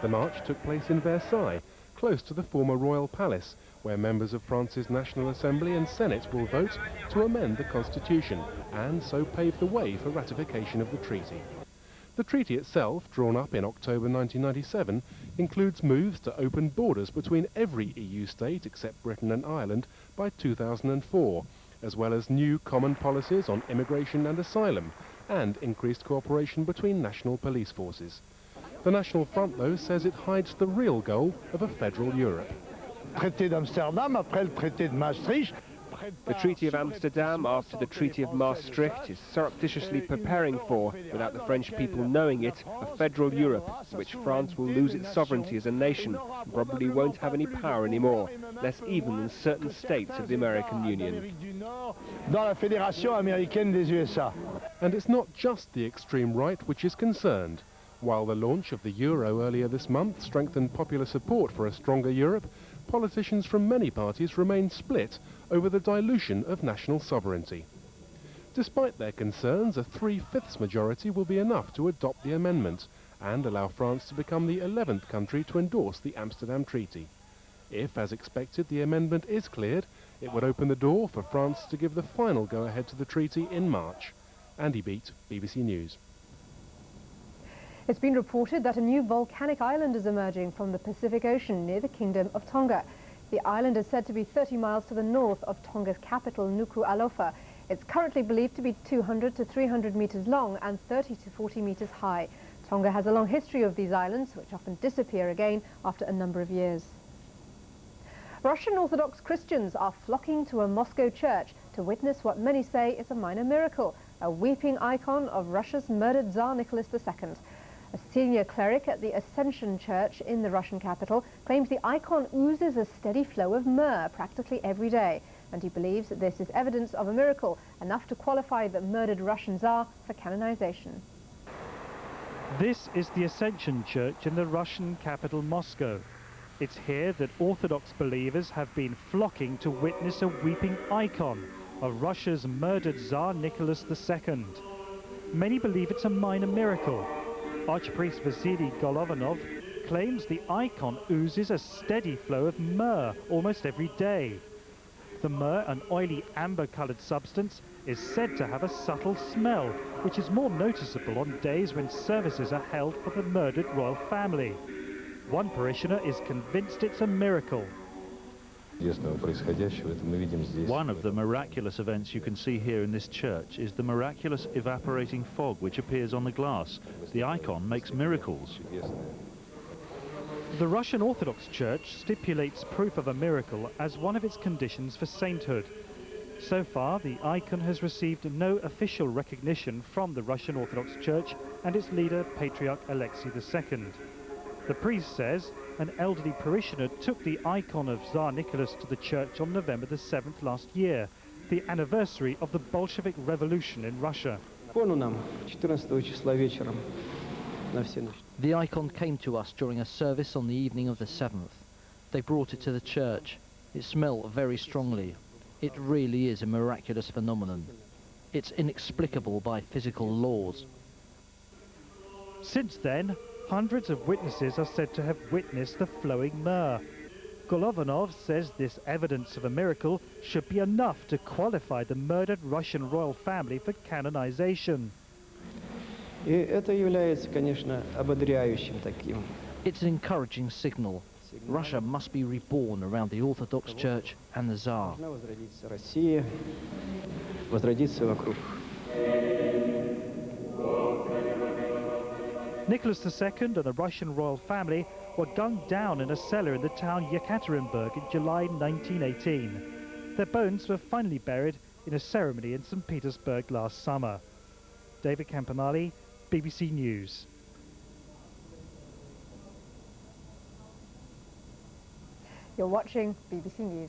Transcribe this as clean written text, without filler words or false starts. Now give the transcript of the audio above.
The march took place in Versailles, close to the former royal palace, where members of France's National Assembly and Senate will vote to amend the constitution and so pave the way for ratification of the treaty. The treaty itself, drawn up in October 1997, includes moves to open borders between every EU state except Britain and Ireland by 2004, as well as new common policies on immigration and asylum, and increased cooperation between national police forces. The National Front, though, says it hides the real goal of a federal Europe. The Treaty of Amsterdam, after the Treaty of Maastricht, is surreptitiously preparing for, without the French people knowing it, a federal Europe, in which France will lose its sovereignty as a nation and probably won't have any power anymore, less even than certain states of the American Union. And it's not just the extreme right which is concerned. While the launch of the euro earlier this month strengthened popular support for a stronger Europe, politicians from many parties remain split over the dilution of national sovereignty. Despite their concerns, a 3/5 majority will be enough to adopt the amendment and allow France to become the 11th country to endorse the Amsterdam Treaty. If, as expected, the amendment is cleared, it would open the door for France to give the final go-ahead to the treaty in March. Andy Beat, BBC News. It's been reported that a new volcanic island is emerging from the Pacific Ocean near the Kingdom of Tonga. The island is said to be 30 miles to the north of Tonga's capital, Nuku'alofa. It's currently believed to be 200 to 300 meters long and 30 to 40 meters high. Tonga has a long history of these islands, which often disappear again after a number of years. Russian Orthodox Christians are flocking to a Moscow church to witness what many say is a minor miracle, a weeping icon of Russia's murdered Tsar Nicholas II. A senior cleric at the Ascension Church in the Russian capital claims the icon oozes a steady flow of myrrh practically every day, and he believes that this is evidence of a miracle, enough to qualify the murdered Russian Tsar for canonization. This is the Ascension Church in the Russian capital, Moscow. It's here that Orthodox believers have been flocking to witness a weeping icon of Russia's murdered Tsar Nicholas II. Many believe it's a minor miracle. Archpriest Vasily Golovanov claims the icon oozes a steady flow of myrrh almost every day. The myrrh, an oily amber-coloured substance, is said to have a subtle smell, which is more noticeable on days when services are held for the murdered royal family. One parishioner is convinced it's a miracle. One of the miraculous events you can see here in this church is the miraculous evaporating fog which appears on the glass. The icon makes miracles. The Russian Orthodox Church stipulates proof of a miracle as one of its conditions for sainthood. So far, the icon has received no official recognition from the Russian Orthodox Church and its leader, Patriarch Alexei II. The priest says an elderly parishioner took the icon of Tsar Nicholas to the church on November the 7th last year, the anniversary of the Bolshevik Revolution in Russia. The icon came to us during a service on the evening of the 7th. They brought it to the church. It smelled very strongly. It really is a miraculous phenomenon. It's inexplicable by physical laws. Since then, hundreds of witnesses are said to have witnessed the flowing myrrh. Golovanov says this evidence of a miracle should be enough to qualify the murdered Russian royal family for canonization. It's an encouraging signal. Russia must be reborn around the Orthodox Church and the Tsar. Nicholas II and the Russian royal family were gunned down in a cellar in the town Yekaterinburg in July 1918. Their bones were finally buried in a ceremony in St. Petersburg last summer. David Campanale, BBC News. You're watching BBC News.